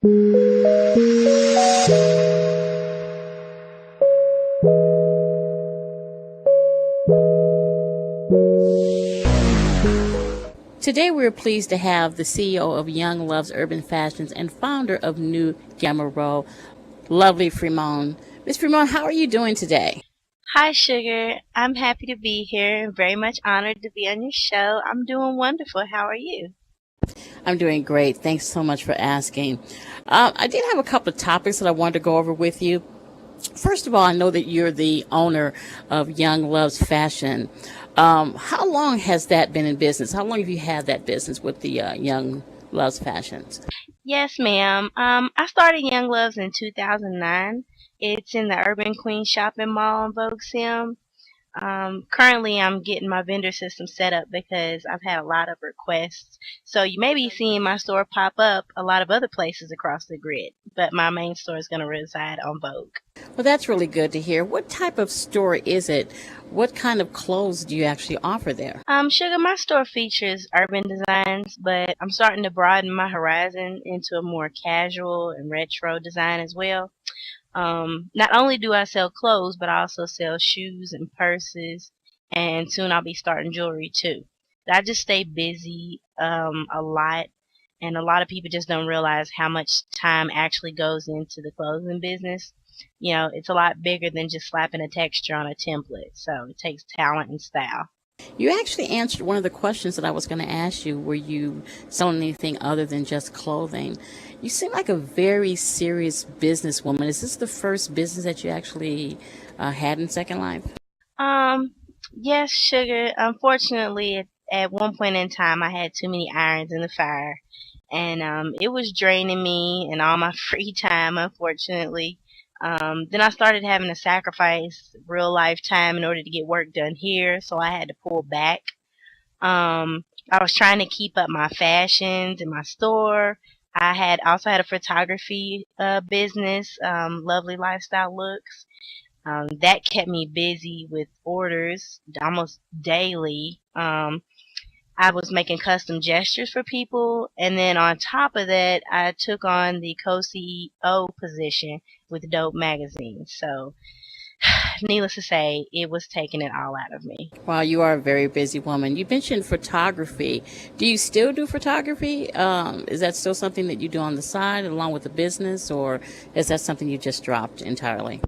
Today we're pleased to have the CEO of YungLovz Urban Fashions and founder of Nu Gamma Rho, Lovely Frimon. Ms. Frimon, how are you doing today? Hi, Sugar. I'm happy to be here and very much honored to be on your show. I'm doing wonderful. How are you? I'm doing great. Thanks so much for asking. I did have a couple of topics that I wanted to go over with you. First of all, I know that you're the owner of YungLovz Fashion. How long has that been in business? How long have you had that business with the YungLovz Fashions? Yes, ma'am. I started YungLovz in 2009. It's in the Urban Queen Shopping Mall in Vogue Sim. Currently, I'm getting my vendor system set up because I've had a lot of requests. So you may be seeing my store pop up a lot of other places across the grid, but my main store is going to reside on Vogue. Well, that's really good to hear. What type of store is it? What kind of clothes do you actually offer there? Sugar, my store features urban designs, but I'm starting to broaden my horizon into a more casual and retro design as well. Not only do I sell clothes, but I also sell shoes and purses, and soon I'll be starting jewelry too. I just stay busy a lot, and a lot of people just don't realize how much time actually goes into the clothing business. You know, it's a lot bigger than just slapping a texture on a template, so it takes talent and style. You actually answered one of the questions that I was going to ask you. Were you selling anything other than just clothing? You seem like a very serious businesswoman. Is this the first business that you actually had in Second Life? Um, yes, Sugar. Unfortunately, at one point in time, I had too many irons in the fire, and it was draining me and all my free time, unfortunately. Then I started having to sacrifice real life time in order to get work done here, so I had to pull back. I was trying to keep up my fashions in my store. I had also had a photography business, Lovely Lifestyle Looks. That kept me busy with orders almost daily. I was making custom gestures for people, and then on top of that, I took on the co-CEO position with Dope Magazine. So, needless to say, it was taking it all out of me. Wow, you are a very busy woman. You mentioned photography. Do you still do photography? Is that still something that you do on the side along with the business, or is that something you just dropped entirely?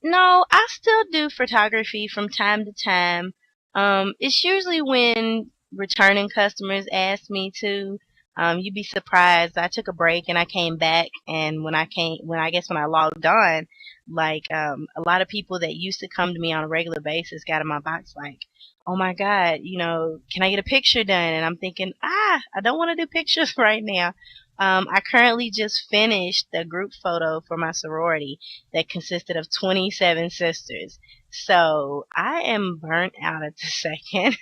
No, I still do photography from time to time. It's usually when returning customers ask me to. You'd be surprised. I took a break and I came back, and when I logged on, a lot of people that used to come to me on a regular basis got in my box like, oh my God, can I get a picture done? And I'm thinking, I don't want to do pictures right now. I currently just finished a group photo for my sorority that consisted of 27 sisters. So I am burnt out at the second.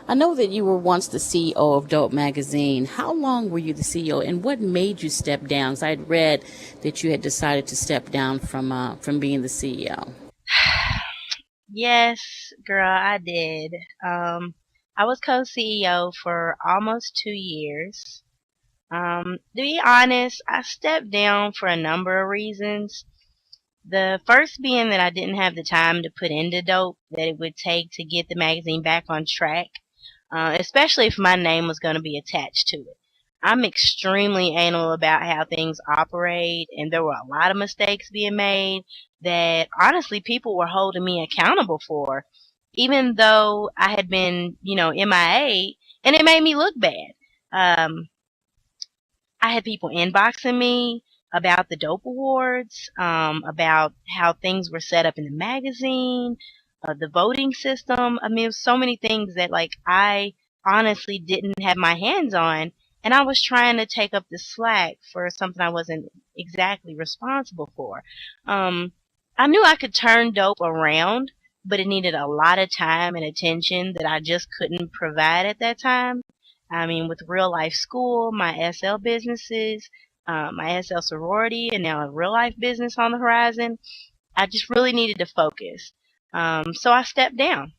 I know that you were once the CEO of Dope Magazine. How long were you the CEO, and what made you step down? Because I had read that you had decided to step down from being the CEO. Yes, girl, I did. I was co-CEO for almost 2 years. To be honest, I stepped down for a number of reasons. The first being that I didn't have the time to put into Dope that it would take to get the magazine back on track, especially if my name was going to be attached to it. I'm extremely anal about how things operate, and there were a lot of mistakes being made that honestly people were holding me accountable for, even though I had been, MIA, and it made me look bad. Um, I had people inboxing me about the Dope Awards, about how things were set up in the magazine, the voting system. I mean, it was so many things that I honestly didn't have my hands on, and I was trying to take up the slack for something I wasn't exactly responsible for. Um, I knew I could turn Dope around, but it needed a lot of time and attention that I just couldn't provide at that time. I mean, with real life school, my SL businesses, my SL sorority, and now a real life business on the horizon, I just really needed to focus. So I stepped down.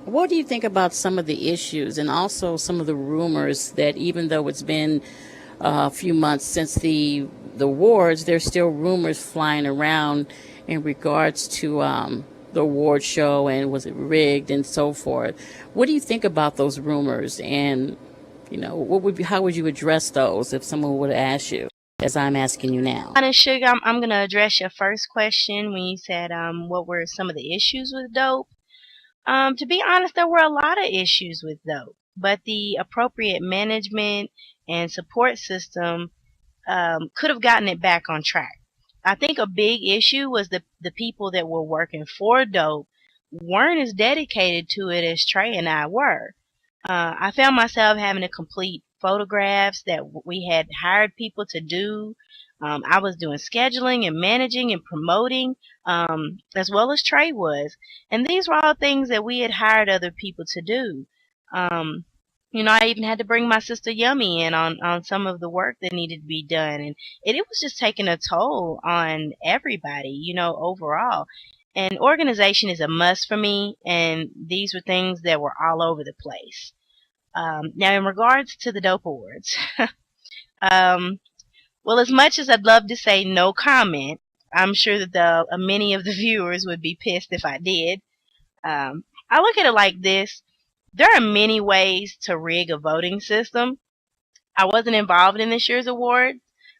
What do you think about some of the issues and also some of the rumors that even though it's been a few months since the awards, there's still rumors flying around in regards to the award show and was it rigged and so forth. What do you think about those rumors? And what would be, how would you address those if someone would ask you, as I'm asking you now? Honest Sugar, I'm gonna address your first question when you said what were some of the issues with dope. To be honest, there were a lot of issues with dope, but the appropriate management and support system could have gotten it back on track. I think a big issue was the people that were working for dope weren't as dedicated to it as Trey and I were. I found myself having to complete photographs that we had hired people to do. I was doing scheduling and managing and promoting, as well as Trey was. And these were all things that we had hired other people to do. Um, I even had to bring my sister Yummy in on some of the work that needed to be done. And it was just taking a toll on everybody, overall. And organization is a must for me, and these were things that were all over the place. Now, in regards to the Dope Awards, um, well, as much as I'd love to say no comment, I'm sure that many of the viewers would be pissed if I did. I look at it like this. There are many ways to rig a voting system. I wasn't involved in this year's award.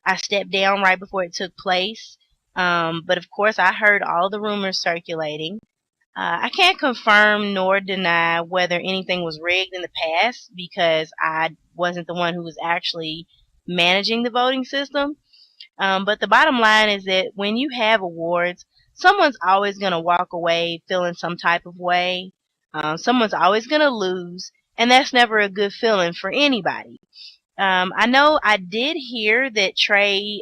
I stepped down right before it took place. But of course, I heard all the rumors circulating. I can't confirm nor deny whether anything was rigged in the past because I wasn't the one who was actually managing the voting system. But the bottom line is that when you have awards, someone's always going to walk away feeling some type of way. Someone's always going to lose, and that's never a good feeling for anybody. I know I did hear that Trey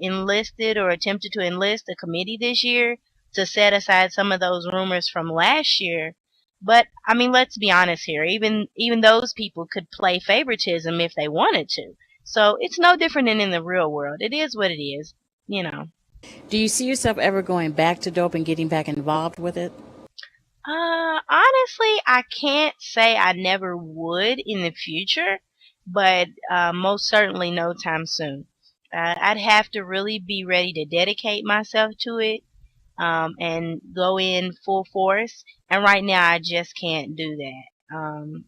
enlisted or attempted to enlist a committee this year to set aside some of those rumors from last year. But I mean, let's be honest here. Even those people could play favoritism if they wanted to. So it's no different than in the real world. It is what it is, you know. Do you see yourself ever going back to dope and getting back involved with it? Honestly, I can't say I never would in the future, but most certainly no time soon. I'd have to really be ready to dedicate myself to it and go in full force. And right now, I just can't do that.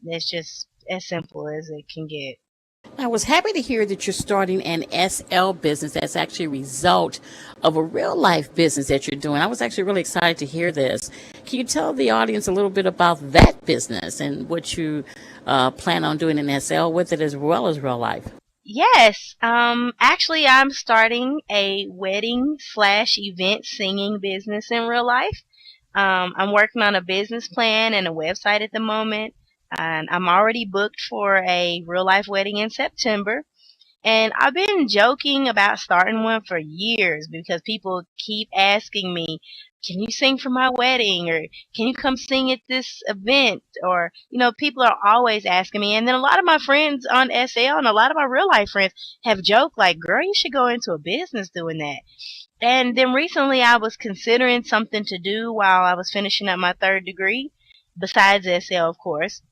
It's just as simple as it can get. I was happy to hear that you're starting an SL business that's actually a result of a real life business that you're doing. I was actually really excited to hear this. Can you tell the audience a little bit about that business and what you plan on doing in SL with it as well as real life? Yes, actually, I'm starting a wedding slash event singing business in real life. I'm working on a business plan and a website at the moment. And I'm already booked for a real life wedding in September. And I've been joking about starting one for years because people keep asking me, can you sing for my wedding? Or can you come sing at this event? Or, people are always asking me. And then a lot of my friends on SL and a lot of my real life friends have joked like, girl, you should go into a business doing that. And then recently I was considering something to do while I was finishing up my third degree, besides SL, of course.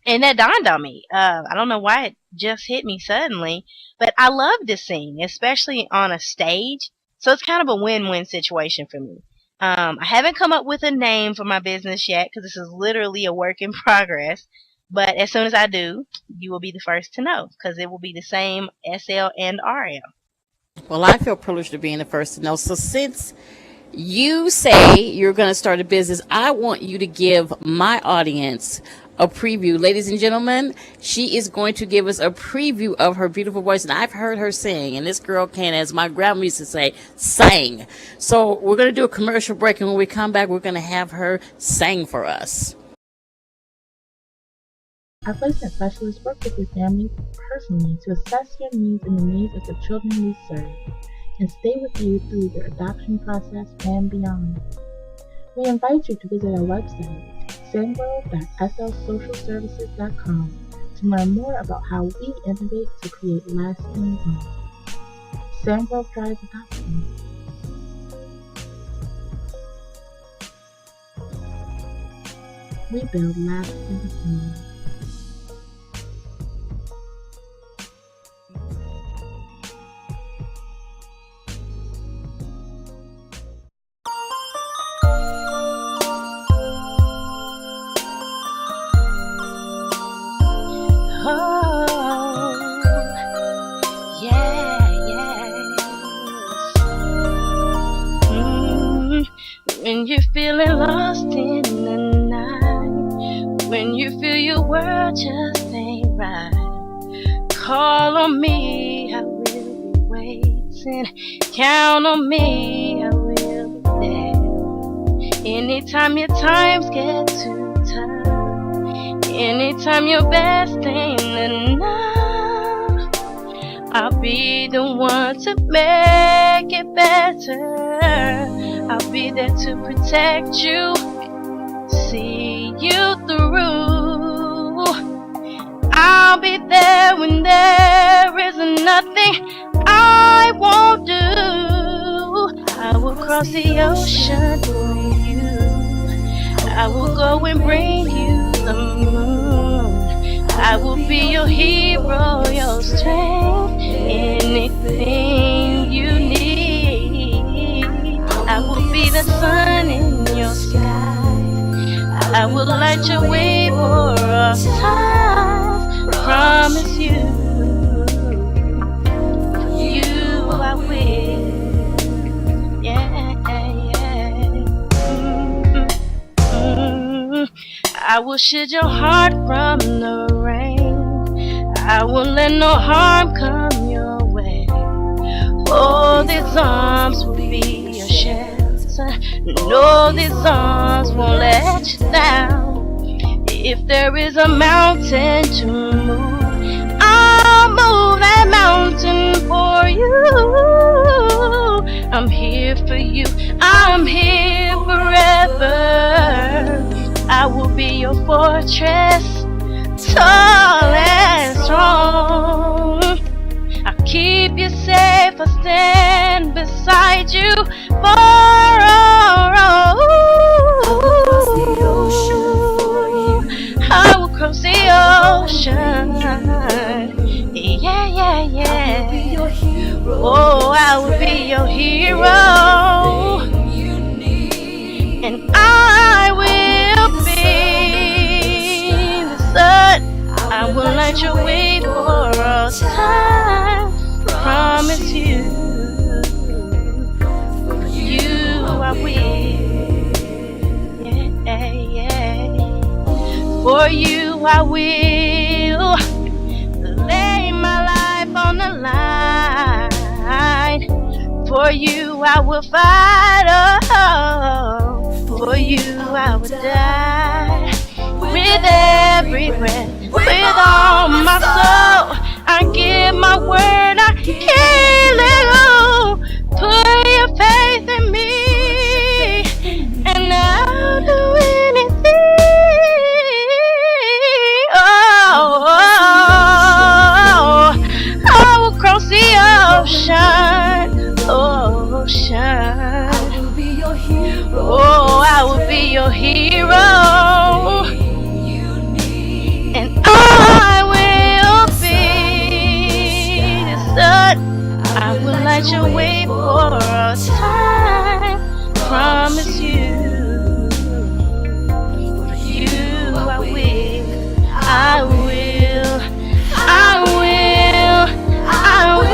And that dawned on me. I don't know why it just hit me suddenly, but I love to sing, especially on a stage. So it's kind of a win-win situation for me. I haven't come up with a name for my business yet because this is literally a work in progress. But as soon as I do, you will be the first to know because it will be the same SL and RM. Well, I feel privileged to being the first to know. So since you say you're going to start a business, I want you to give my audience a preview. Ladies and gentlemen, she is going to give us a preview of her beautiful voice. And I've heard her sing, and this girl can, as my grandma used to say, sing. So we're going to do a commercial break, and when we come back, we're going to have her sing for us. Our placement specialists work with your family personally to assess your needs and the needs of the children we serve, and stay with you through your adoption process and beyond. We invite you to visit our website, sandworld.slsocialservices.com, to learn more about how we innovate to create lasting growth. Sandworld drives adoption. We build lasting memories. When you're feeling lost in the night, when you feel your world just ain't right, call on me, I will be waiting. Count on me, I will be there. Anytime your times get too tough, anytime your best ain't enough, I'll be the one to make it better. I'll be there to protect you, see you through. I'll be there when there is nothing I won't do. I will cross the ocean for you. I will go and bring you the moon. I will be your hero, your strength, anything you need. I will be the sun in your sky. I will light your way for all time. Promise you, for you I will. Yeah, yeah. I will shield your heart from the rain. I won't let no harm come your way. Oh, these arms will be your shelter. No, these arms won't let you down. If there is a mountain to move, I'll move that mountain for you. I'm here for you. I'm here forever. I will be your fortress, tall and strong. I'll keep you safe, I'll stand beside you for all. I will cross the ocean. Yeah, yeah, yeah. Oh, I will be your hero. And I will be the sun. I will light your way for all time. Promise you, for you I will. Yeah, yeah. For you I will lay my life on the line. For you I will fight. Oh, for you I will die. With every breath, with all my soul, I give my word, I can't let go. Put your faith in me, and I'll do anything. I will cross the ocean, ocean. I will be your hero. Oh, I will be your hero. And I will be the sun. I will light your way for all time. Promise you, for you I will. I will. I will. I will.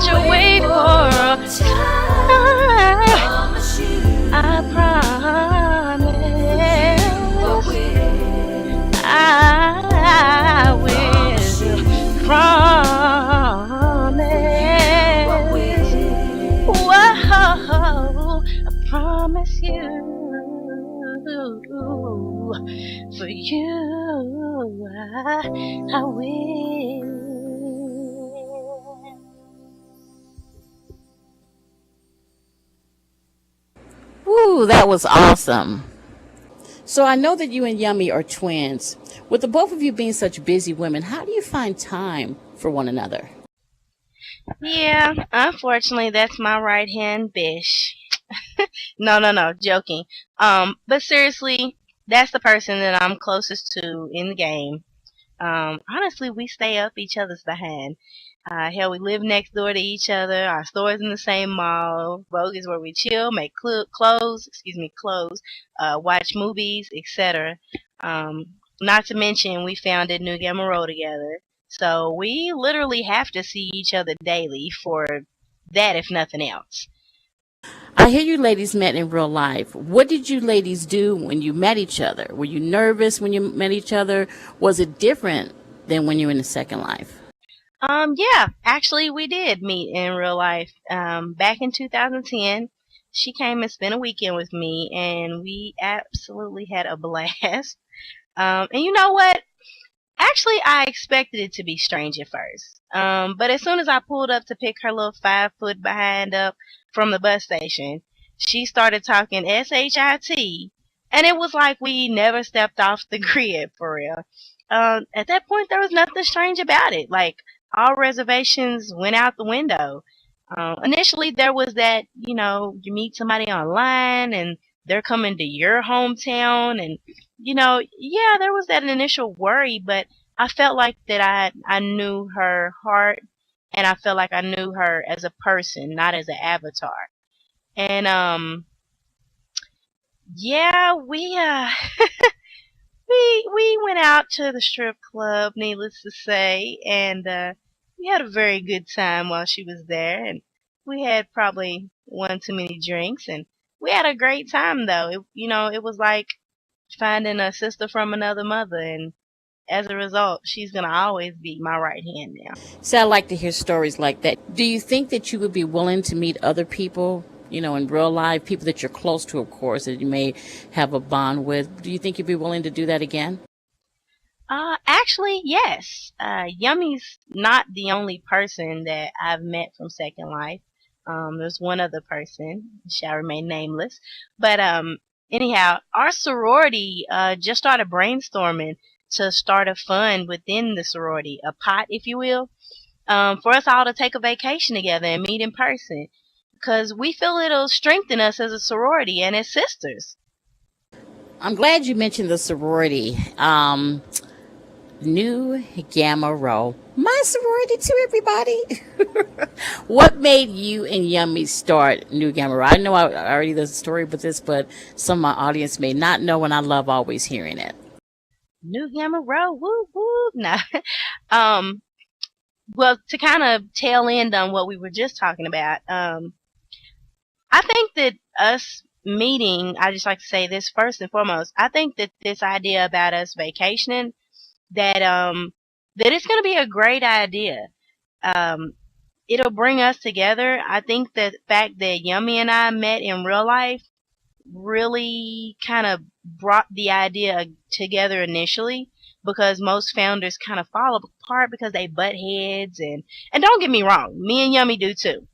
Your way for time. I promise I will promise. Whoa, I promise you, for you I will. Ooh, that was awesome. So I know that you and Yummy are twins. With the both of you being such busy women, how do you find time for one another? Yeah, unfortunately, that's my right hand bish. No, joking. But seriously, that's the person that I'm closest to in the game. Honestly, we stay up each other's behind. Hell, we live next door to each other. Our store's in the same mall. Vogue is where we chill, make clothes, watch movies, etc. Um, Not to mention, we founded Nu Gamma Rho together. So we literally have to see each other daily for that, if nothing else. I hear you ladies met in real life. What did you ladies do when you met each other? Were you nervous when you met each other? Was it different than when you were in the second life? Yeah, actually, we did meet in real life. Back in 2010, she came and spent a weekend with me, and we absolutely had a blast. And you know what? Actually, I expected it to be strange at first. But as soon as I pulled up to pick her little 5 foot behind up from the bus station, she started talking SHIT, and it was like we never stepped off the grid for real. At that point, there was nothing strange about it. Like, all reservations went out the window. Initially, there was that, you meet somebody online and they're coming to your hometown, and, yeah, there was that initial worry, but I felt like that I knew her heart, and I felt like I knew her as a person, not as an avatar. And yeah, we went out to the strip club, needless to say, and we had a very good time while she was there, and we had probably one too many drinks, and we had a great time though. It was like finding a sister from another mother, and as a result, she's gonna always be my right hand now. So I like to hear stories like that. Do you think that you would be willing to meet other people, in real life, people that you're close to, of course, that you may have a bond with? Do you think you'd be willing to do that again? Actually, yes. Yummy's not the only person that I've met from Second Life. There's one other person, shall remain nameless. But anyhow, our sorority just started brainstorming to start a fund within the sorority, a pot, if you will, for us all to take a vacation together and meet in person, because we feel it'll strengthen us as a sorority and as sisters. I'm glad you mentioned the sorority. Nu Gamma Rho. My sorority too, everybody. What made you and Yummy start Nu Gamma Rho? I know I already there's a story with this, but some of my audience may not know, and I love always hearing it. Nu Gamma Rho, woo woo. Nah. um, well, to kind of tail end on what we were just talking about, I think that us meeting, I just like to say this first and foremost. I think that this idea about us vacationing, that it's going to be a great idea. Um, it'll bring us together. I think that the fact that Yummy and I met in real life really kind of brought the idea together initially, because most founders kind of fall apart because they butt heads, and don't get me wrong, me and Yummy do too.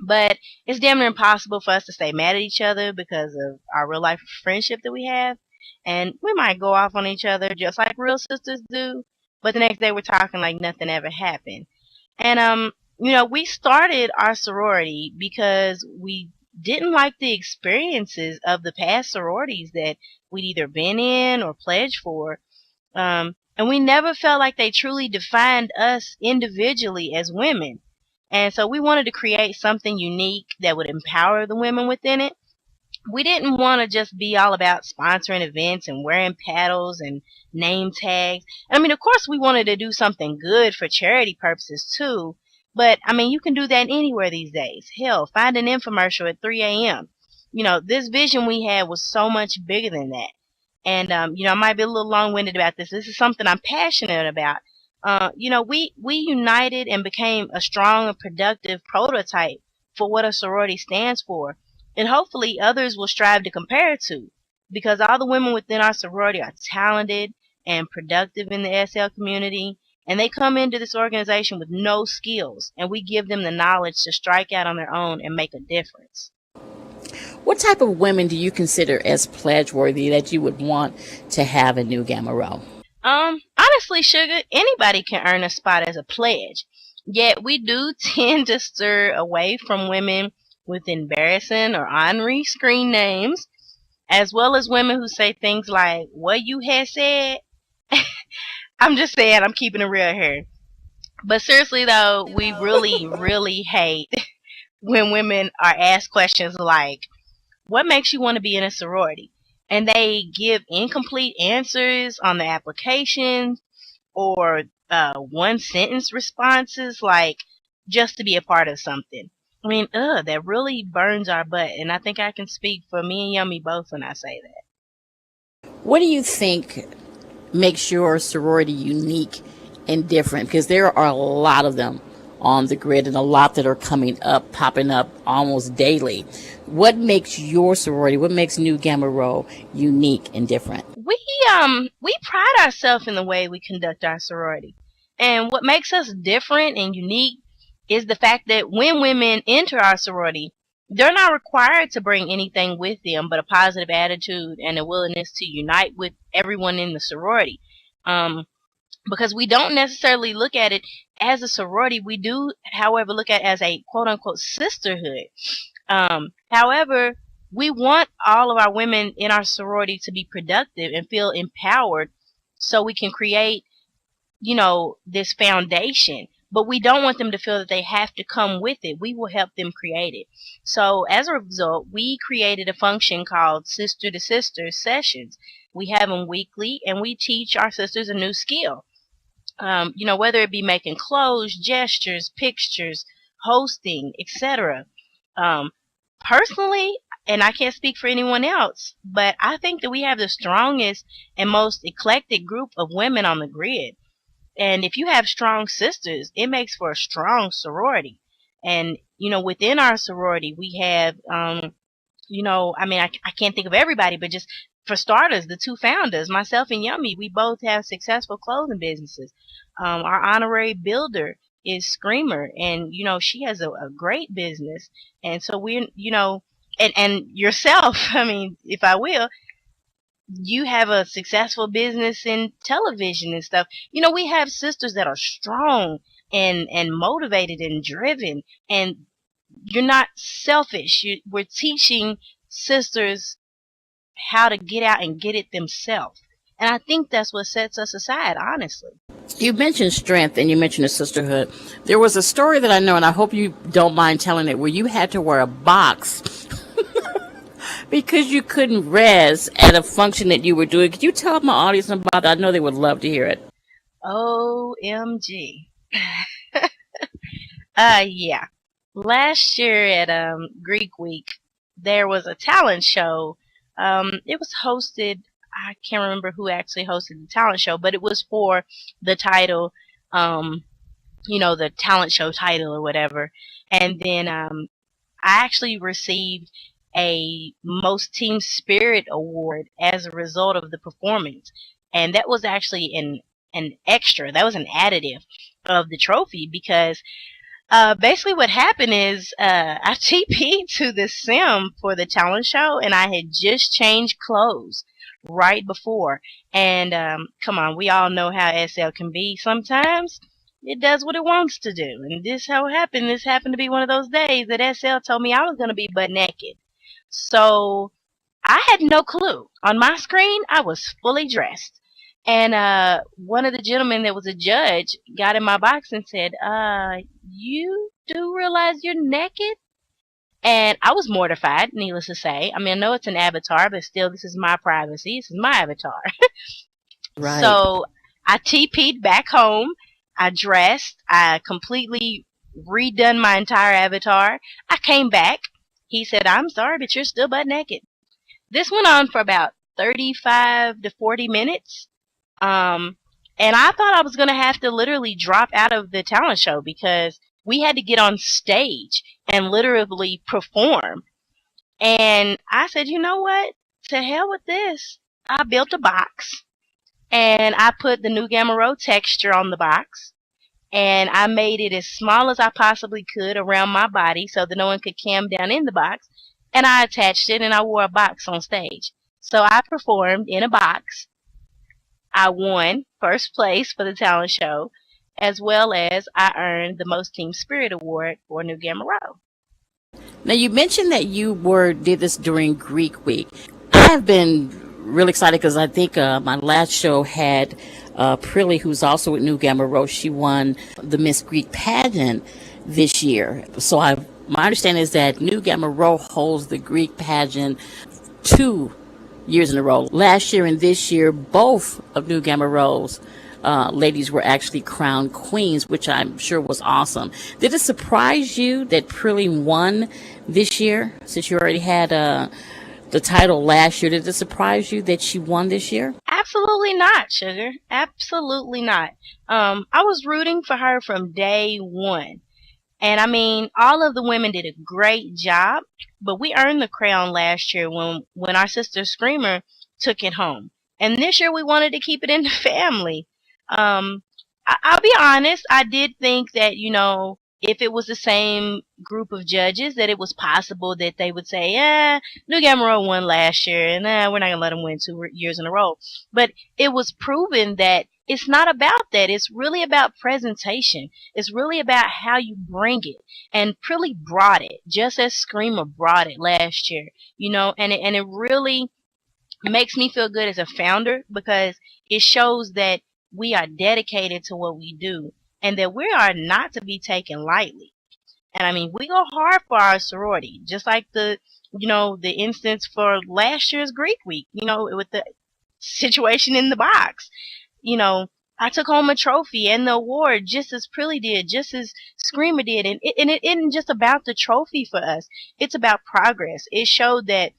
But it's damn near impossible for us to stay mad at each other because of our real life friendship that we have. And we might go off on each other just like real sisters do, but the next day we're talking like nothing ever happened. And we started our sorority because we didn't like the experiences of the past sororities that we'd either been in or pledged for. And we never felt like they truly defined us individually as women. And so we wanted to create something unique that would empower the women within it. We didn't want to just be all about sponsoring events and wearing paddles and name tags. I mean, of course, we wanted to do something good for charity purposes too. But I mean, you can do that anywhere these days. Hell, find an infomercial at 3 a.m. This vision we had was so much bigger than that. And I might be a little long-winded about this. This is something I'm passionate about. We united and became a strong and productive prototype for what a sorority stands for, and hopefully others will strive to compare it to, because all the women within our sorority are talented and productive in the SL community, and they come into this organization with no skills, and we give them the knowledge to strike out on their own and make a difference. What type of women do you consider as pledge worthy that you would want to have in Nu Gamma Rho? Honestly, Sugar, anybody can earn a spot as a pledge. Yet we do tend to stir away from women with embarrassing or ornery screen names, as well as women who say things like, "What you had said." I'm just saying, I'm keeping it real here. But seriously though, we really, really hate when women are asked questions like, "What makes you want to be in a sorority?" And they give incomplete answers on the application, or one sentence responses like, "just to be a part of something." I mean, that really burns our butt. And I think I can speak for me and Yummy both when I say that. What do you think makes your sorority unique and different? Because there are a lot of them on the grid and a lot that are coming up, popping up almost daily. What makes your sorority, what makes Nu Gamma Rho unique and different? We pride ourselves in the way we conduct our sorority. And what makes us different and unique is the fact that when women enter our sorority, they're not required to bring anything with them but a positive attitude and a willingness to unite with everyone in the sorority. Because we don't necessarily look at it as a sorority. We do, however, look at it as a quote unquote sisterhood. However, we want all of our women in our sorority to be productive and feel empowered so we can create, this foundation. But we don't want them to feel that they have to come with it. We will help them create it. So as a result, we created a function called Sister to Sister Sessions. We have them weekly, and we teach our sisters a new skill. Whether it be making clothes, gestures, pictures, hosting, etc. Personally, and I can't speak for anyone else, but I think that we have the strongest and most eclectic group of women on the grid. And if you have strong sisters, it makes for a strong sorority. And, within our sorority, we have, I can't think of everybody, but just for starters, the two founders, myself and Yummy, we both have successful clothing businesses. Our honorary builder is Screamer, and, she has a great business. And so we're, and yourself, I mean, if I will, you have a successful business in television and stuff. We have sisters that are strong and motivated and driven, and you're not selfish. We're teaching sisters how to get out and get it themselves. And I think that's what sets us aside, honestly. You mentioned strength and you mentioned a sisterhood. There was a story that I know, and I hope you don't mind telling it, where you had to wear a box because you couldn't rest at a function that you were doing. Could you tell my audience about that? I know they would love to hear it. OMG. Yeah. Last year at Greek Week, there was a talent show. It was hosted, I can't remember who actually hosted the talent show, but it was for the title, the talent show title or whatever. And then I actually received a Most Team Spirit award as a result of the performance. And that was actually an extra, that was an additive of the trophy, because basically what happened is I TP'd to the sim for the talent show, and I had just changed clothes right before. And come on, we all know how SL can be sometimes. It does what it wants to do. And this happened to be one of those days that SL told me I was going to be butt naked. So I had no clue. On my screen, I was fully dressed. And one of the gentlemen that was a judge got in my box and said, "You do realize you're naked?" And I was mortified, needless to say. I mean, I know it's an avatar, but still, this is my privacy. This is my avatar. Right. So I TP'd back home. I dressed. I completely redone my entire avatar. I came back. He said, "I'm sorry, but you're still butt naked." This went on for about 35 to 40 minutes. And I thought I was going to have to literally drop out of the talent show, because we had to get on stage and literally perform. And I said, you know what? To hell with this. I built a box, and I put the Nu Gamma Rho texture on the box, and I made it as small as I possibly could around my body so that no one could cam down in the box. and I attached it and I wore a box on stage. So I performed in a box. I won first place for the talent show, as well as I earned the Most Team Spirit Award for Nu Gamma Rho. Now, you mentioned that you did this during Greek Week. I've been really excited because I think my last show had Prilly, who's also with Nu Gamma Rho. She won the Miss Greek pageant this year. So my understanding is that Nu Gamma Rho holds the Greek pageant 2 years in a row. Last year and this year, both of Nu Gamma Rho's ladies were actually crowned queens, which I'm sure was awesome. Did it surprise you that Prilly won this year, since you already had the title last year? Did it surprise you that she won this year? Absolutely not, Sugar. Absolutely not. I was rooting for her from day one. And I mean, all of the women did a great job, but we earned the crown last year when our sister Screamer took it home. And this year we wanted to keep it in the family. I'll be honest, I did think that, if it was the same group of judges, that it was possible that they would say, Nu Gamma Rho won last year, and we're not going to let them win 2 years in a row. But it was proven that it's not about that. It's really about presentation. It's really about how you bring it. And Prilly brought it, just as Screamer brought it last year, and it really makes me feel good as a founder, because it shows that we are dedicated to what we do and that we are not to be taken lightly. And I mean, we go hard for our sorority, just like the instance for last year's Greek Week, with the situation in the box. I took home a trophy and the award just as Prilly did, just as Screamer did. And it isn't just about the trophy for us. It's about progress. It showed that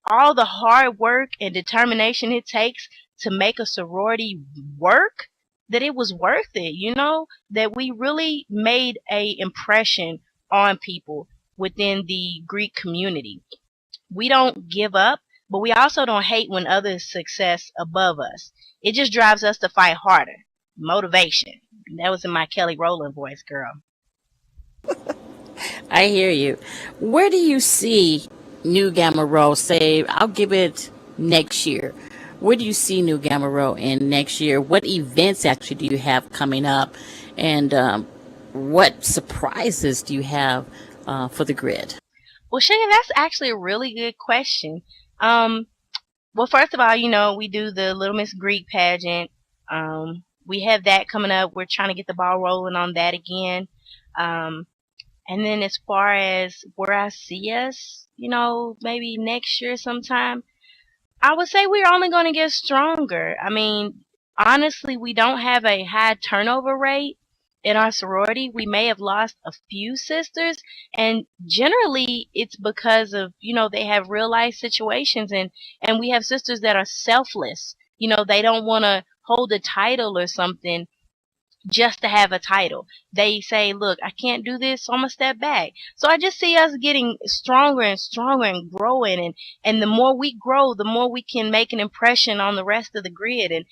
all the hard work and determination it takes to make a sorority work, that it was worth it, that we really made a impression on people within the Greek community. We don't give up, but we also don't hate when others' success above us. It just drives us to fight harder. Motivation. That was in my Kelly Rowland voice, girl. I hear you. Where do you see Nu Gamma Rho, say, I'll give it next year? Where do you see Nu Gamma Rho in next year? What events actually do you have coming up? And what surprises do you have for the grid? Well, Sugar, that's actually a really good question. Well, first of all, we do the Little Miss Greek pageant. We have that coming up. We're trying to get the ball rolling on that again. And then as far as where I see us, maybe next year sometime, I would say we're only going to get stronger. I mean, honestly, we don't have a high turnover rate in our sorority. We may have lost a few sisters, and generally it's because of, they have real life situations, and we have sisters that are selfless. They don't want to hold a title or something just to have a title. They say, look, I can't do this, so I'm going to step back. So I just see us getting stronger and stronger and growing. And the more we grow, the more we can make an impression on the rest of the grid. And,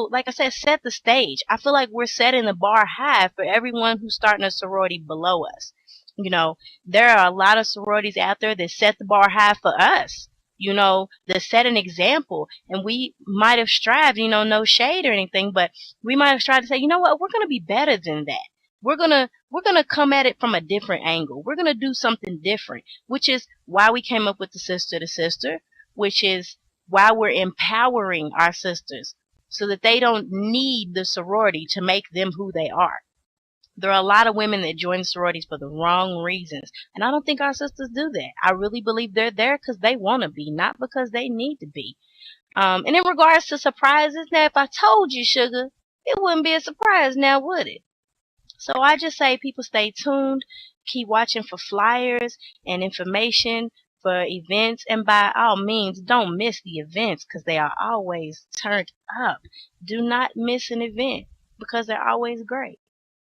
like I said, set the stage. I feel like we're setting the bar high for everyone who's starting a sorority below us. There are a lot of sororities out there that set the bar high for us. That set an example, and we might have strived, no shade or anything, but we might have tried to say, what, we're going to be better than that. We're going to come at it from a different angle. We're going to do something different, which is why we came up with the sister to sister, which is why we're empowering our sisters so that they don't need the sorority to make them who they are. There are a lot of women that join sororities for the wrong reasons, and I don't think our sisters do that. I really believe they're there because they want to be, not because they need to be. And in regards to surprises, now if I told you, Sugar, it wouldn't be a surprise now, would it? So I just say people stay tuned, keep watching for flyers and information for events, and by all means, don't miss the events because they are always turned up. Do not miss an event because they're always great.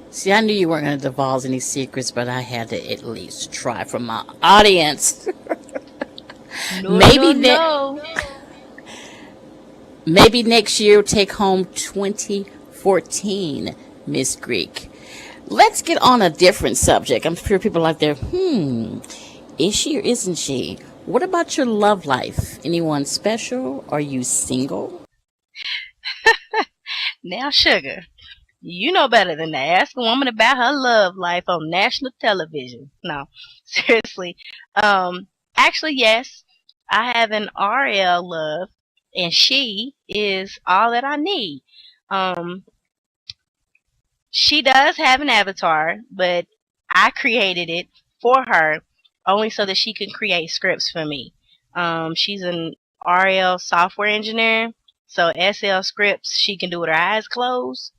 See, I knew you weren't going to divulge any secrets, but I had to at least try for my audience. Maybe next year we'll take home 2014 Miss Greek. Let's get on a different subject. I'm sure people out there, is she or isn't she? What about your love life? Anyone special? Are you single? Now, Sugar, you know better than to ask a woman about her love life on national television. No, seriously. Um, Actually, yes, I have an RL love, and she is all that I need. Um, she does have an avatar, but I created it for her only so that she can create scripts for me. She's an RL software engineer, so SL scripts she can do with her eyes closed,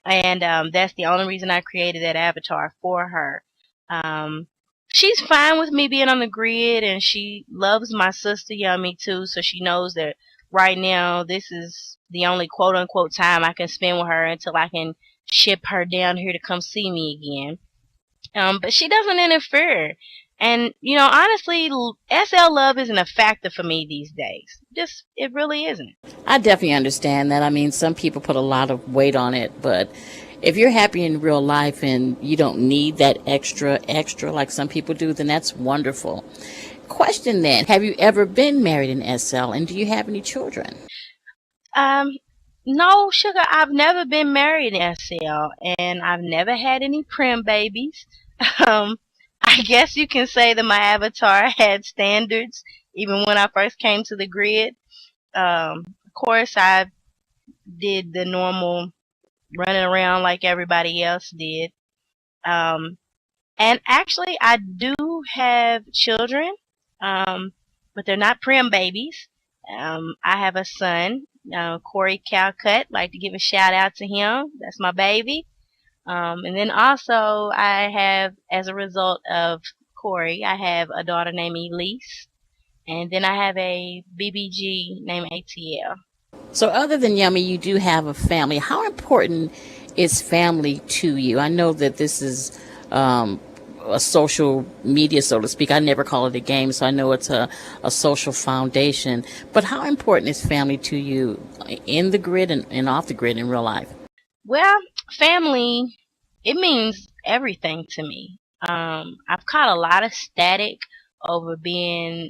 and that's the only reason I created that avatar for her. Um, she's fine with me being on the grid, and she loves my sister Yummy too, so she knows that right now this is the only quote unquote time I can spend with her until I can ship her down here to come see me again. But she doesn't interfere. And, honestly, SL love isn't a factor for me these days. Just, it really isn't. I definitely understand that. I mean, some people put a lot of weight on it, but if you're happy in real life and you don't need that extra like some people do, then that's wonderful. Question then, have you ever been married in SL and do you have any children? Um, no, Sugar, I've never been married in SL, and I've never had any prim babies. Um, I guess you can say that my avatar had standards even when I first came to the grid. Of course, I did the normal running around like everybody else did. Um, and actually, I do have children, um, but they're not prim babies. I have a son, Corey Calcutt. Like to give a shout out to him. That's my baby. And then also, I have, as a result of Corey, I have a daughter named Elise, and then I have a BBG named ATL. So, other than Yummy, you do have a family. How important is family to you? I know that this is um, a social media, so to speak. I never call it a game, so I know it's a social foundation. But how important is family to you in the grid and off the grid in real life? Well, family, it means everything to me. I've caught a lot of static over being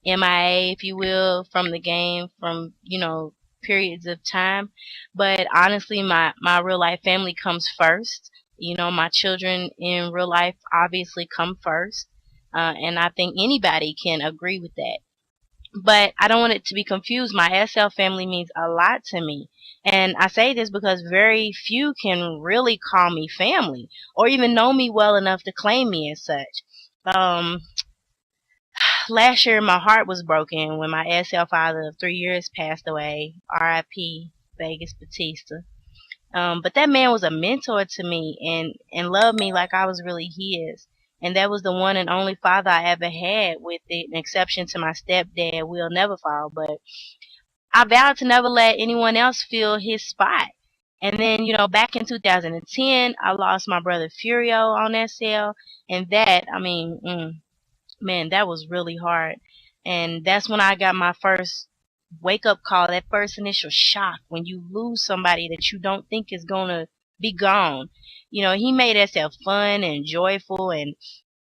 MIA, if you will, from the game, from, periods of time. But honestly, my real life family comes first. My children in real life obviously come first. And I think anybody can agree with that. But I don't want it to be confused. My SL family means a lot to me. And I say this because very few can really call me family or even know me well enough to claim me as such. Um, Last year, my heart was broken when my SL father of 3 years passed away. RIP, Vegas Batista. But that man was a mentor to me and loved me like I was really his. And that was the one and only father I ever had, with an exception to my stepdad, Will Never Fall. But I vowed to never let anyone else fill his spot. And then, back in 2010, I lost my brother Furio on SL. And that, I mean, man, that was really hard. And that's when I got my first wake up call, that first initial shock when you lose somebody that you don't think is going to be gone. He made us fun and joyful, and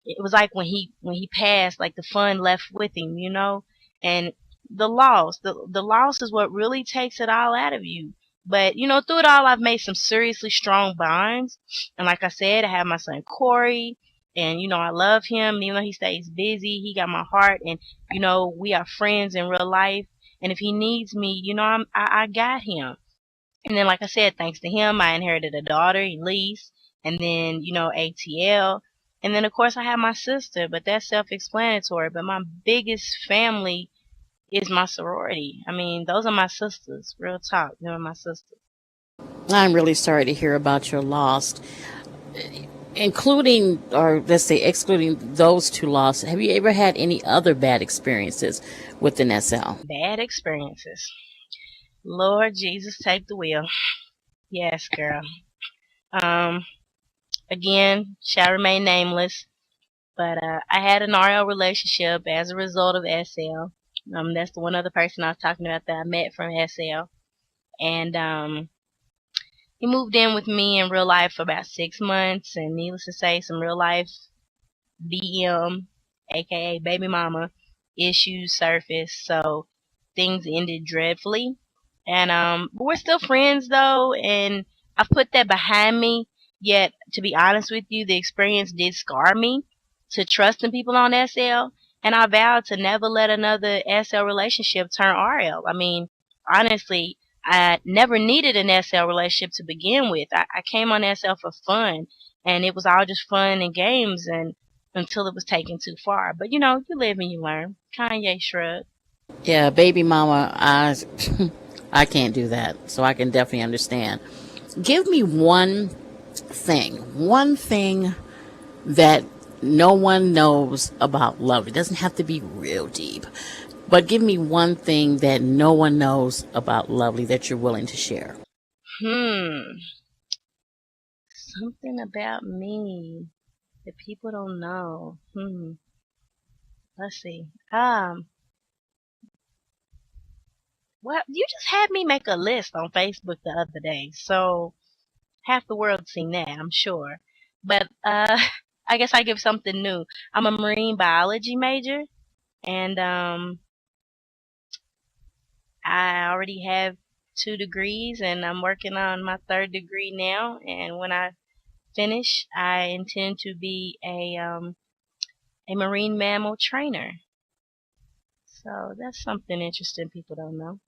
it was like when he passed, like the fun left with him. And the loss is what really takes it all out of you. But through it all, I've made some seriously strong bonds, and like I said, I have my son Corey, and I love him. Even though he stays busy, he got my heart, and we are friends in real life. And if he needs me, I got him. And then, like I said, thanks to him, I inherited a daughter, Elise, and then, ATL. And then, of course, I have my sister, but that's self-explanatory. But my biggest family is my sorority. I mean, those are my sisters. Real talk. They're my sisters. I'm really sorry to hear about your loss. Including, or let's say excluding those two losses, have you ever had any other bad experiences with an SL? Bad experiences. Lord Jesus, take the wheel. Yes, girl. Um, Again, shall remain nameless. But I had an RL relationship as a result of SL. That's the one other person I was talking about that I met from SL. And he moved in with me in real life for about 6 months. And needless to say, some real life BM, aka baby mama, issues surfaced, so things ended dreadfully. And but we're still friends though, and I've put that behind me. Yet, to be honest with you, the experience did scar me to trusting people on SL, and I vowed to never let another SL relationship turn RL. I mean, honestly, I never needed an SL relationship to begin with. I came on SL for fun, and it was all just fun and games, and until it was taken too far. But you know, you live and you learn. Kanye shrug. Yeah, baby mama, I can't do that. So I can definitely understand. Give me one thing that no one knows about love. It doesn't have to be real deep, but give me one thing that no one knows about Lovely that you're willing to share. Hmm. Something about me that people don't know. Let's see. Well, you just had me make a list on Facebook the other day, so half the world's seen that, I'm sure. But I guess I give something new. I'm a marine biology major, and I already have 2 degrees, and I'm working on my third degree now. And when I finish, I intend to be a marine mammal trainer. So that's something interesting people don't know.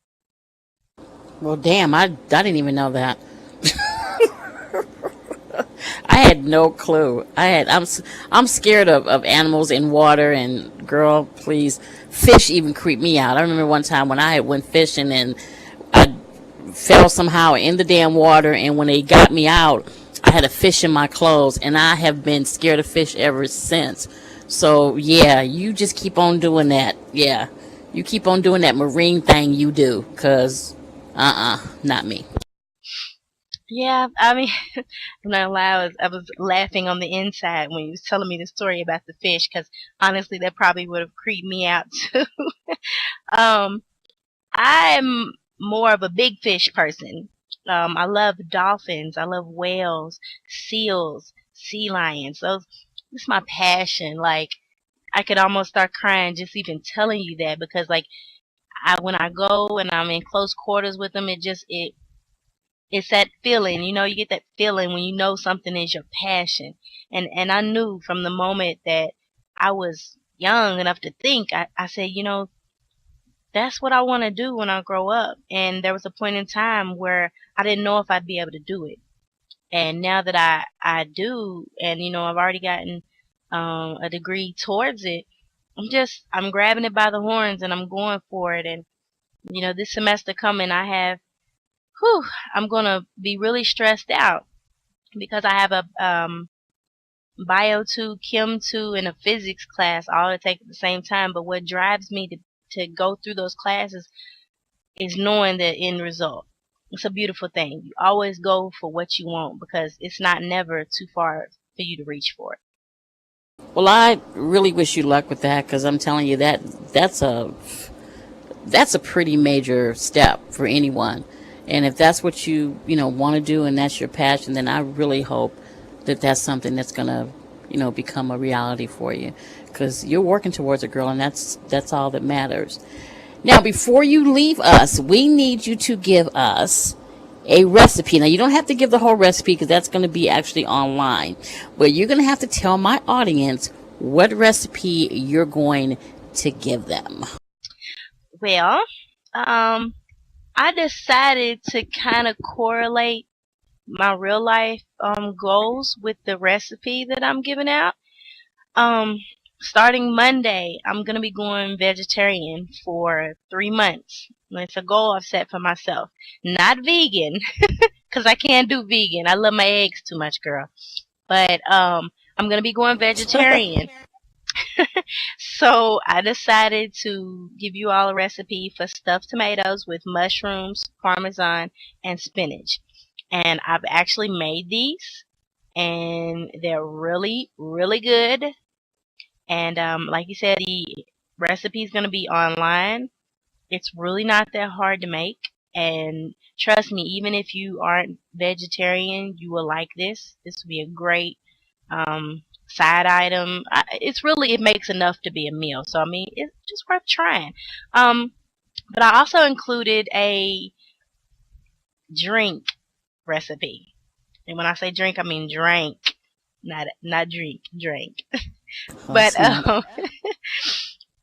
Well, damn, I didn't even know that. I had no clue. I'm scared of animals in water, and girl, please, fish even creep me out. I remember one time when I had went fishing and I fell somehow in the damn water, and when they got me out, I had a fish in my clothes, and I have been scared of fish ever since. So yeah, you just keep on doing that. Yeah, you keep on doing that marine thing you do, cause not me. Yeah, I mean, I'm not gonna lie, I was laughing on the inside when you was telling me the story about the fish, because honestly, that probably would have creeped me out too. um, I'm more of a big fish person. I love dolphins. I love whales, seals, sea lions. Those, it's my passion. Like, I could almost start crying just even telling you that, because like when I go and I'm in close quarters with them, it's that feeling. You know, you get that feeling when you know something is your passion. And I knew from the moment that I was young enough to think, I said, you know, that's what I want to do when I grow up. And there was a point in time where I didn't know if I'd be able to do it. And now that I do, and you know, I've already gotten a degree towards it, I'm grabbing it by the horns and I'm going for it. And you know, this semester coming, whew, I'm gonna be really stressed out because I have a bio 2, chem 2, and a physics class all to take at the same time. But what drives me to go through those classes is knowing the end result. It's a beautiful thing. You always go for what you want because it's not never too far for you to reach for it. Well, I really wish you luck with that, because I'm telling you that's a pretty major step for anyone. And if that's what you want to do and that's your passion, then I really hope that that's something that's going to become a reality for you, because you're working towards a girl, and that's all that matters. Now, before you leave us, we need you to give us a recipe. Now, you don't have to give the whole recipe, because that's going to be actually online, but you're going to have to tell my audience what recipe you're going to give them. Well, I decided to kind of correlate my real life goals with the recipe that I'm giving out. Um, Starting Monday, I'm gonna be going vegetarian for 3 months. It's a goal I've set for myself. Not vegan, cause I can't do vegan. I love my eggs too much, girl. But I'm gonna be going vegetarian. So I decided to give you all a recipe for stuffed tomatoes with mushrooms, parmesan, and spinach. And I've actually made these, and they're really, really good. And like you said, the recipe is going to be online. It's really not that hard to make. And trust me, even if you aren't vegetarian, you will like this. This will be a great side item. It makes enough to be a meal. So I mean, it's just worth trying. Um, but I also included a drink recipe. And when I say drink, I mean drink, not drink, drink. Oh, But snap.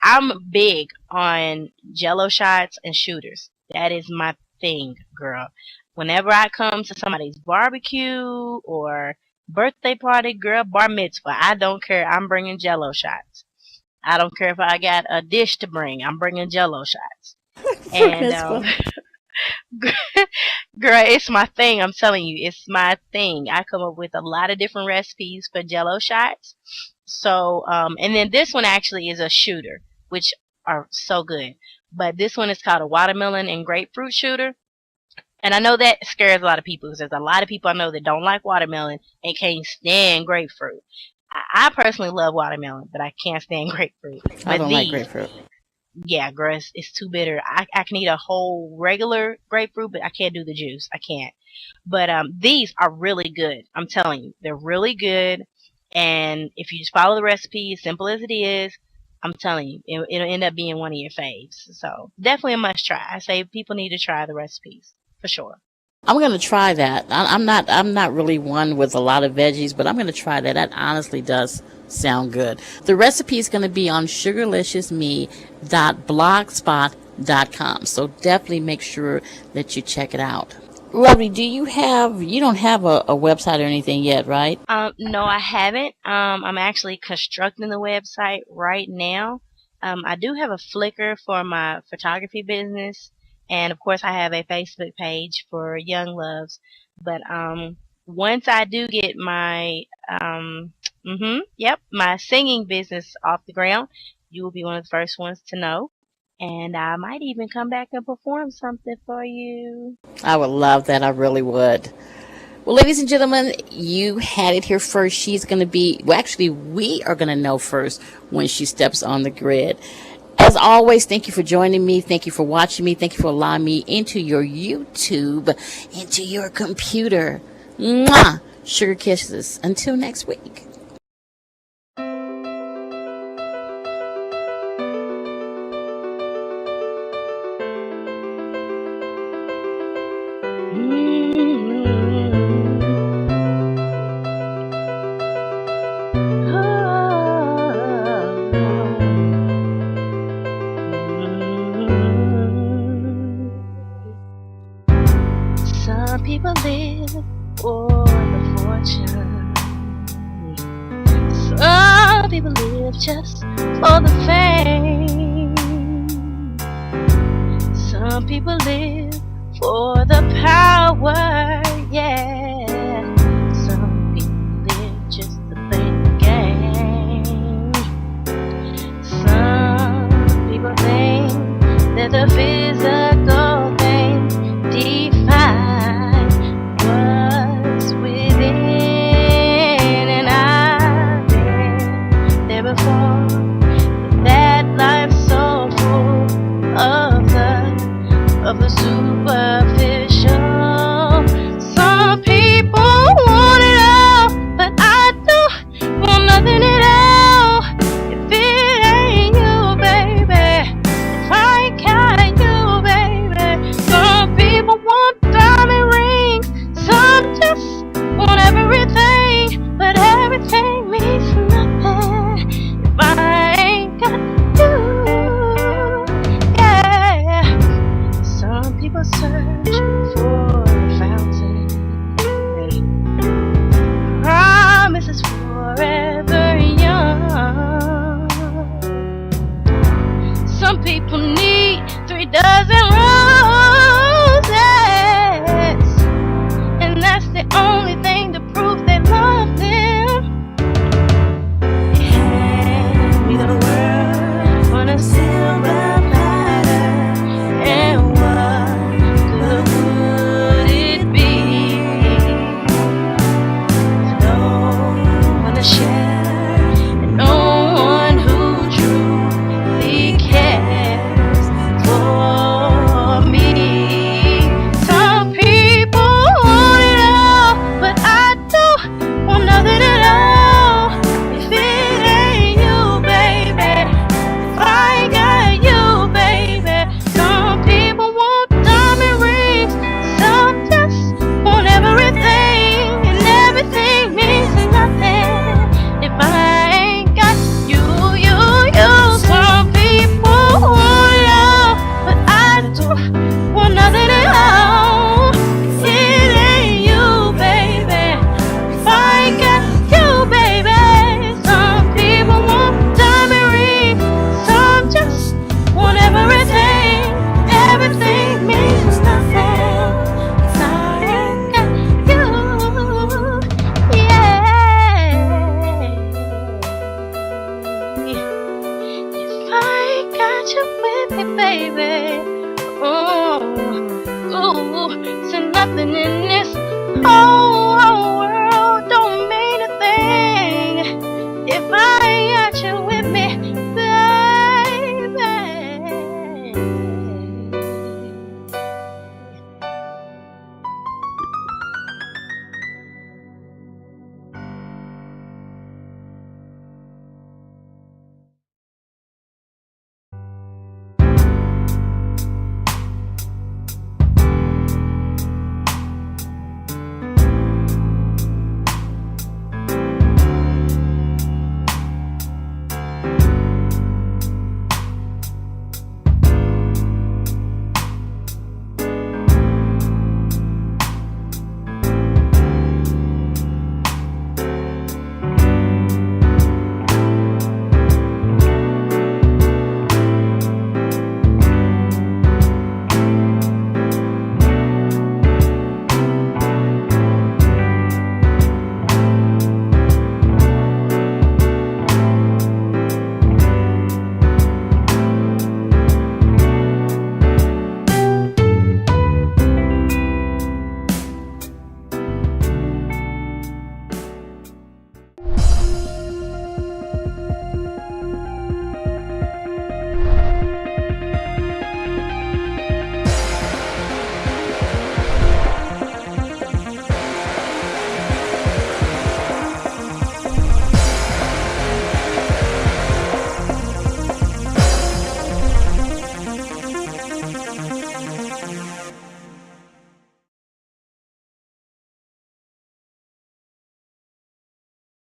I'm big on Jello shots and shooters. That is my thing, girl. Whenever I come to somebody's barbecue or birthday party, girl, bar mitzvah, I don't care. I'm bringing Jello shots. I don't care if I got a dish to bring. I'm bringing Jello shots. And That's funny. girl, it's my thing. I'm telling you, it's my thing. I come up with a lot of different recipes for Jello shots. So, and then this one actually is a shooter, which are so good. But this one is called a watermelon and grapefruit shooter. And I know that scares a lot of people because there's a lot of people I know that don't like watermelon and can't stand grapefruit. I personally love watermelon, but I can't stand grapefruit. I But don't like these, grapefruit. yeah, girl, it's too bitter. I can eat a whole regular grapefruit, but I can't do the juice. I can't. But these are really good. I'm telling you, they're really good. And if you just follow the recipe, as simple as it is, I'm telling you, it'll end up being one of your faves. So definitely a must try. I say people need to try the recipes for sure. I'm gonna try that. I'm not really one with a lot of veggies, but I'm gonna try that. That honestly does sound good. The recipe is gonna be on sugarliciousme.blogspot.com. So definitely make sure that you check it out. Lovely, you don't have a website or anything yet, right? No, I haven't. I'm actually constructing the website right now. I do have a Flickr for my photography business, and of course, I have a Facebook page for YungLovz. But once I do get my my singing business off the ground, you will be one of the first ones to know. And I might even come back and perform something for you. I would love that. I really would. Well, ladies and gentlemen, you had it here first. She's going to be, well, actually, we are going to know first when she steps on the grid. As always, thank you for joining me. Thank you for watching me. Thank you for allowing me into your YouTube, into your computer. Mwah! Sugar kisses. Until next week. Some people live for the fortune. Some people live just for the fame. Some people live for the power.